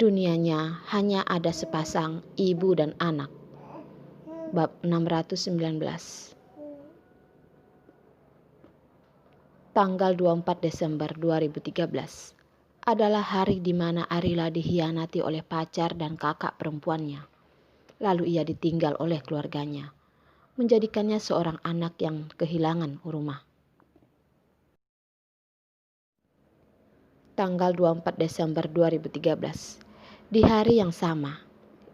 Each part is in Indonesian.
Dunianya hanya ada sepasang ibu dan anak. Bab 619. Tanggal 24 Desember 2013 adalah hari di mana Arila dikhianati oleh pacar dan kakak perempuannya. Lalu ia ditinggal oleh keluarganya, menjadikannya seorang anak yang kehilangan rumah. Tanggal 24 Desember 2013, di hari yang sama,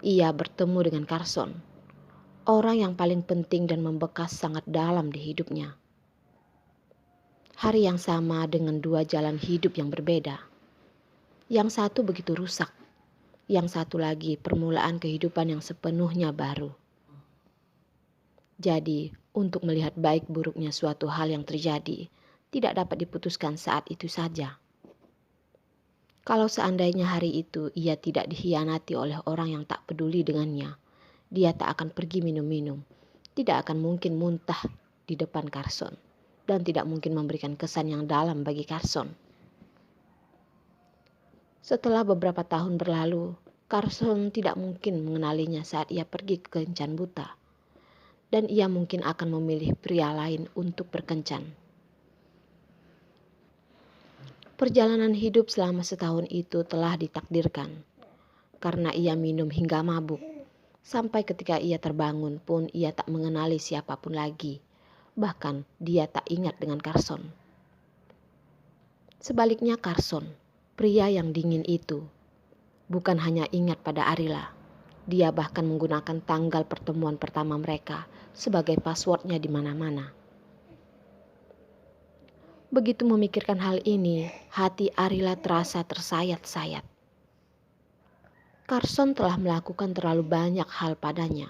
ia bertemu dengan Carson, orang yang paling penting dan membekas sangat dalam di hidupnya. Hari yang sama dengan dua jalan hidup yang berbeda. Yang satu begitu rusak, yang satu lagi permulaan kehidupan yang sepenuhnya baru. Jadi, untuk melihat baik buruknya suatu hal yang terjadi, tidak dapat diputuskan saat itu saja. Kalau seandainya hari itu ia tidak dikhianati oleh orang yang tak peduli dengannya, dia tak akan pergi minum-minum, tidak akan mungkin muntah di depan Carson, dan tidak mungkin memberikan kesan yang dalam bagi Carson. Setelah beberapa tahun berlalu, Carson tidak mungkin mengenalinya saat ia pergi ke kencan buta, dan ia mungkin akan memilih pria lain untuk berkencan. Perjalanan hidup selama setahun itu telah ditakdirkan, karena ia minum hingga mabuk. Sampai ketika ia terbangun pun ia tak mengenali siapapun lagi. Bahkan dia tak ingat dengan Carson. Sebaliknya Carson, pria yang dingin itu, bukan hanya ingat pada Arila. Dia bahkan menggunakan tanggal pertemuan pertama mereka sebagai passwordnya di mana-mana. Begitu memikirkan hal ini, hati Arila terasa tersayat-sayat. Carson telah melakukan terlalu banyak hal padanya,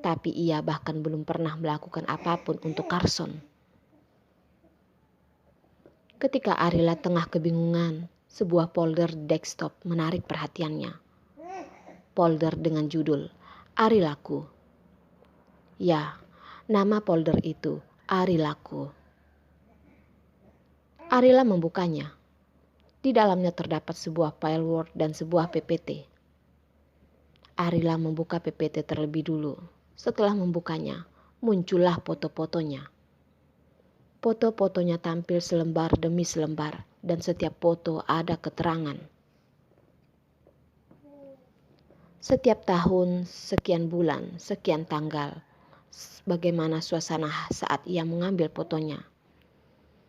tapi ia bahkan belum pernah melakukan apapun untuk Carson. Ketika Arila tengah kebingungan, sebuah folder desktop menarik perhatiannya. Folder dengan judul Arilaku. Ya, nama folder itu Arilaku. Arila membukanya. Di dalamnya terdapat sebuah file Word dan sebuah PPT. Arila membuka PPT terlebih dulu. Setelah membukanya, muncullah foto-fotonya. Foto-fotonya tampil selembar demi selembar, dan setiap foto ada keterangan. Setiap tahun, sekian bulan, sekian tanggal, bagaimana suasana saat ia mengambil fotonya.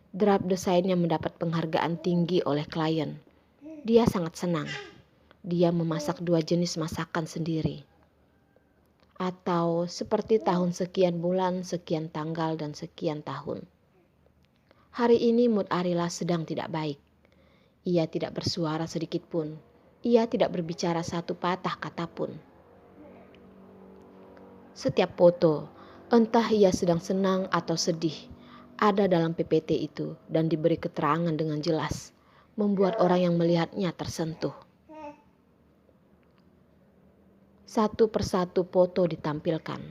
Draft desainnya mendapat penghargaan tinggi oleh klien. Dia sangat senang. Dia memasak 2 jenis masakan sendiri. Atau seperti tahun sekian bulan, sekian tanggal, dan sekian tahun. Hari ini mood Arila sedang tidak baik. Ia tidak bersuara sedikit pun. Ia tidak berbicara satu patah kata pun. Setiap foto, entah ia sedang senang atau sedih, ada dalam PPT itu dan diberi keterangan dengan jelas, membuat orang yang melihatnya tersentuh. Satu persatu foto ditampilkan,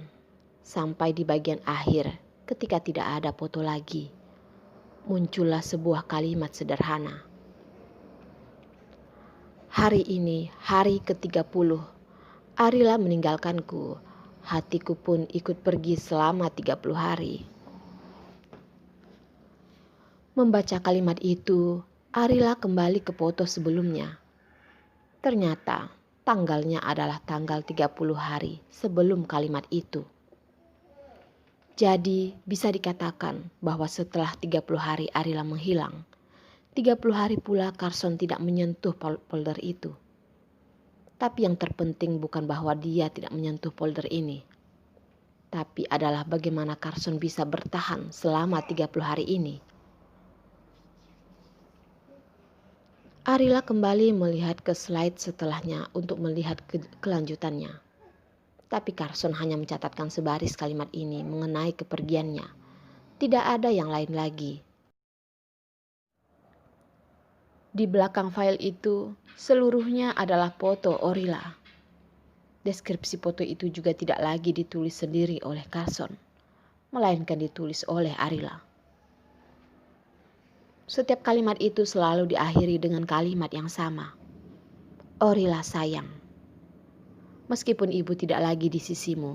sampai di bagian akhir ketika tidak ada foto lagi, muncullah sebuah kalimat sederhana. Hari ini, hari ke-30, Arila meninggalkanku, hatiku pun ikut pergi selama 30 hari. Membaca kalimat itu, Arila kembali ke foto sebelumnya. Ternyata, tanggalnya adalah tanggal 30 hari sebelum kalimat itu. Jadi bisa dikatakan bahwa setelah 30 hari Arila menghilang, 30 hari pula Carson tidak menyentuh folder itu. Tapi yang terpenting bukan bahwa dia tidak menyentuh folder ini, tapi adalah bagaimana Carson bisa bertahan selama 30 hari ini. Arila kembali melihat ke slide setelahnya untuk melihat kelanjutannya. Tapi Carson hanya mencatatkan sebaris kalimat ini mengenai kepergiannya. Tidak ada yang lain lagi. Di belakang file itu, seluruhnya adalah foto Arila. Deskripsi foto itu juga tidak lagi ditulis sendiri oleh Carson, melainkan ditulis oleh Arila. Setiap kalimat itu selalu diakhiri dengan kalimat yang sama. Orila sayang. Meskipun ibu tidak lagi di sisimu,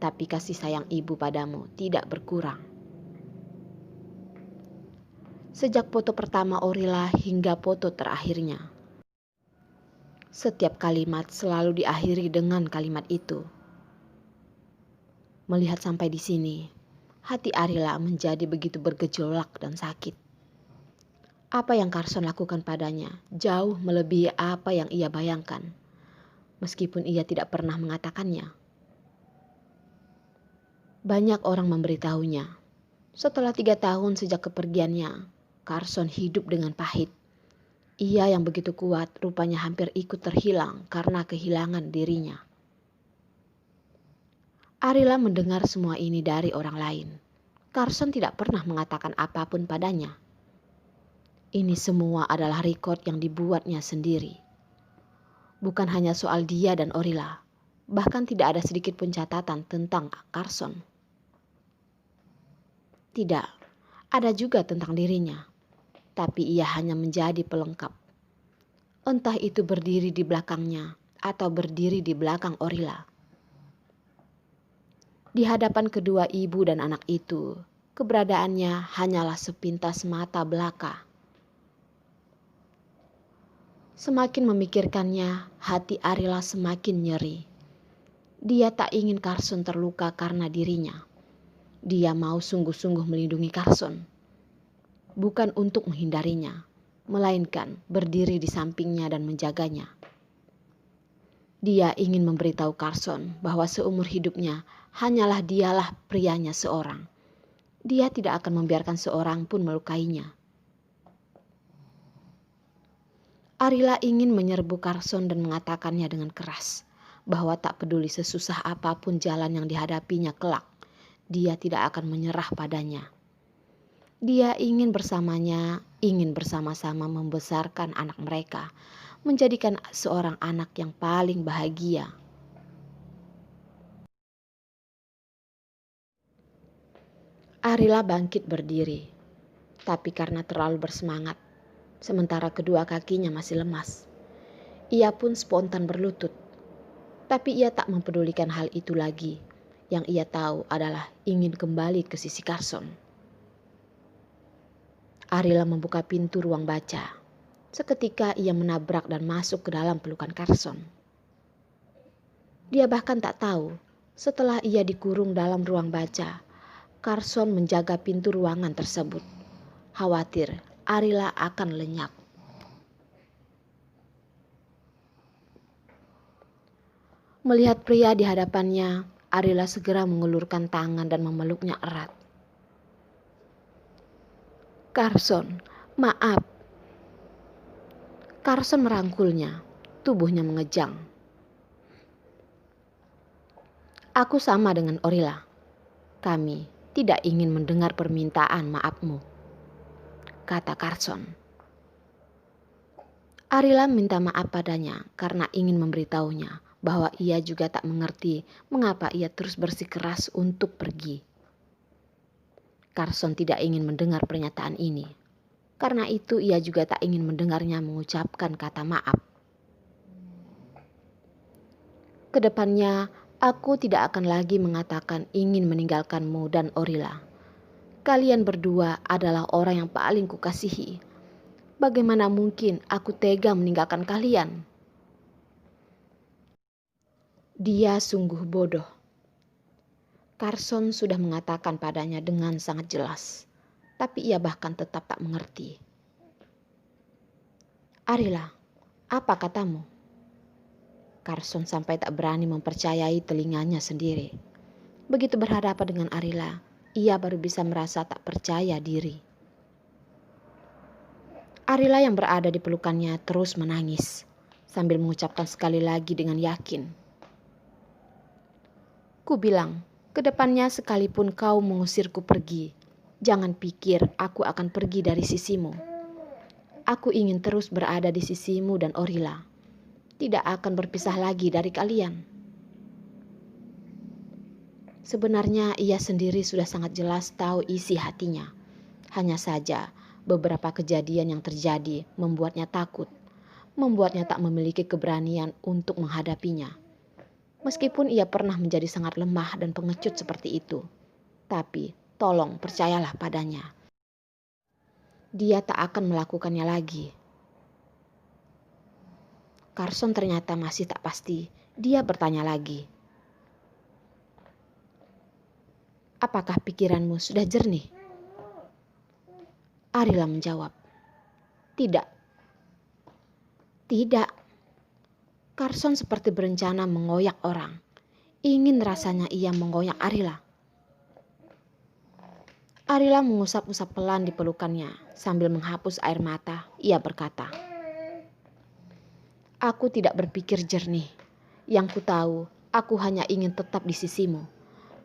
tapi kasih sayang ibu padamu tidak berkurang. Sejak foto pertama Orila hingga foto terakhirnya, setiap kalimat selalu diakhiri dengan kalimat itu. Melihat sampai di sini, hati Arila menjadi begitu bergejolak dan sakit. Apa yang Carson lakukan padanya jauh melebihi apa yang ia bayangkan, meskipun ia tidak pernah mengatakannya. Banyak orang memberitahunya, setelah 3 tahun sejak kepergiannya, Carson hidup dengan pahit. Ia yang begitu kuat rupanya hampir ikut terhilang karena kehilangan dirinya. Arila mendengar semua ini dari orang lain. Carson tidak pernah mengatakan apapun padanya. Ini semua adalah rekod yang dibuatnya sendiri. Bukan hanya soal dia dan Orila, bahkan tidak ada sedikit pun catatan tentang Carson. Tidak, ada juga tentang dirinya, tapi ia hanya menjadi pelengkap. Entah itu berdiri di belakangnya atau berdiri di belakang Orila. Di hadapan kedua ibu dan anak itu, keberadaannya hanyalah sepintas mata belaka. Semakin memikirkannya, hati Arila semakin nyeri. Dia tak ingin Carson terluka karena dirinya. Dia mau sungguh-sungguh melindungi Carson. Bukan untuk menghindarinya, melainkan berdiri di sampingnya dan menjaganya. Dia ingin memberitahu Carson bahwa seumur hidupnya hanyalah dialah prianya seorang. Dia tidak akan membiarkan seorang pun melukainya. Arila ingin menyerbu Carson dan mengatakannya dengan keras bahwa tak peduli sesusah apapun jalan yang dihadapinya kelak, dia tidak akan menyerah padanya. Dia ingin bersamanya, ingin bersama-sama membesarkan anak mereka, menjadikan seorang anak yang paling bahagia. Arila bangkit berdiri, tapi karena terlalu bersemangat, sementara kedua kakinya masih lemas. Ia pun spontan berlutut, tapi ia tak mempedulikan hal itu lagi. Yang ia tahu adalah ingin kembali ke sisi Carson. Arila membuka pintu ruang baca. Seketika ia menabrak dan masuk ke dalam pelukan Carson. Dia bahkan tak tahu, setelah ia dikurung dalam ruang baca, Carson menjaga pintu ruangan tersebut. Khawatir Arila akan lenyap. Melihat pria di hadapannya, Arila segera mengulurkan tangan dan memeluknya erat. Carson, maaf. Carson merangkulnya, tubuhnya mengejang. Aku sama dengan Orila. Kami tidak ingin mendengar permintaan maafmu, kata Carson. Arila minta maaf padanya karena ingin memberitahunya bahwa ia juga tak mengerti mengapa ia terus bersikeras untuk pergi. Carson tidak ingin mendengar pernyataan ini. Karena itu ia juga tak ingin mendengarnya mengucapkan kata maaf. Kedepannya, aku tidak akan lagi mengatakan ingin meninggalkanmu dan Orila. Kalian berdua adalah orang yang paling kukasihi. Bagaimana mungkin aku tega meninggalkan kalian? Dia sungguh bodoh. Carson sudah mengatakan padanya dengan sangat jelas, tapi ia bahkan tetap tak mengerti. Arila, apa katamu? Carson sampai tak berani mempercayai telinganya sendiri. Begitu berhadapan dengan Arila, ia baru bisa merasa tak percaya diri. Arila yang berada di pelukannya terus menangis, sambil mengucapkan sekali lagi dengan yakin. Ku bilang, kedepannya sekalipun kau mengusirku pergi, jangan pikir aku akan pergi dari sisimu. Aku ingin terus berada di sisimu dan Orila. Tidak akan berpisah lagi dari kalian. Sebenarnya ia sendiri sudah sangat jelas tahu isi hatinya. Hanya saja beberapa kejadian yang terjadi membuatnya takut. membuatnya tak memiliki keberanian untuk menghadapinya. Meskipun ia pernah menjadi sangat lemah dan pengecut seperti itu, tapi tolong percayalah padanya. Dia tak akan melakukannya lagi. Carson ternyata masih tak pasti. Dia bertanya lagi. Apakah pikiranmu sudah jernih? Arila menjawab. Tidak. Tidak. Carson seperti berencana mengoyak orang. Ingin rasanya ia mengoyak Arila. Arila mengusap-usap pelan di pelukannya. Sambil menghapus air mata, ia berkata, aku tidak berpikir jernih. Yang ku tahu, aku hanya ingin tetap di sisimu.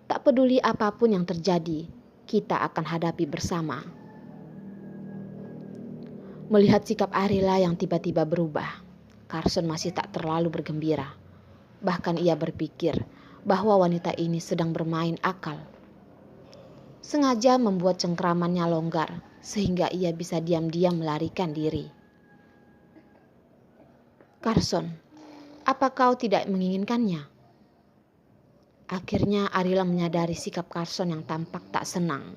Tak peduli apapun yang terjadi, kita akan hadapi bersama. Melihat sikap Arila yang tiba-tiba berubah, Carson masih tak terlalu bergembira. Bahkan ia berpikir bahwa wanita ini sedang bermain akal. Sengaja membuat cengkramannya longgar sehingga ia bisa diam-diam melarikan diri. Carson, apa kau tidak menginginkannya? Akhirnya Arila menyadari sikap Carson yang tampak tak senang.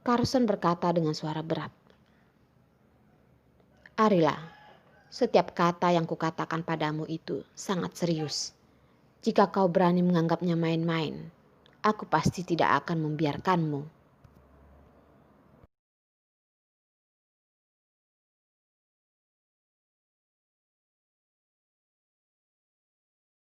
Carson berkata dengan suara berat. Arila, setiap kata yang kukatakan padamu itu sangat serius. Jika kau berani menganggapnya main-main, aku pasti tidak akan membiarkanmu.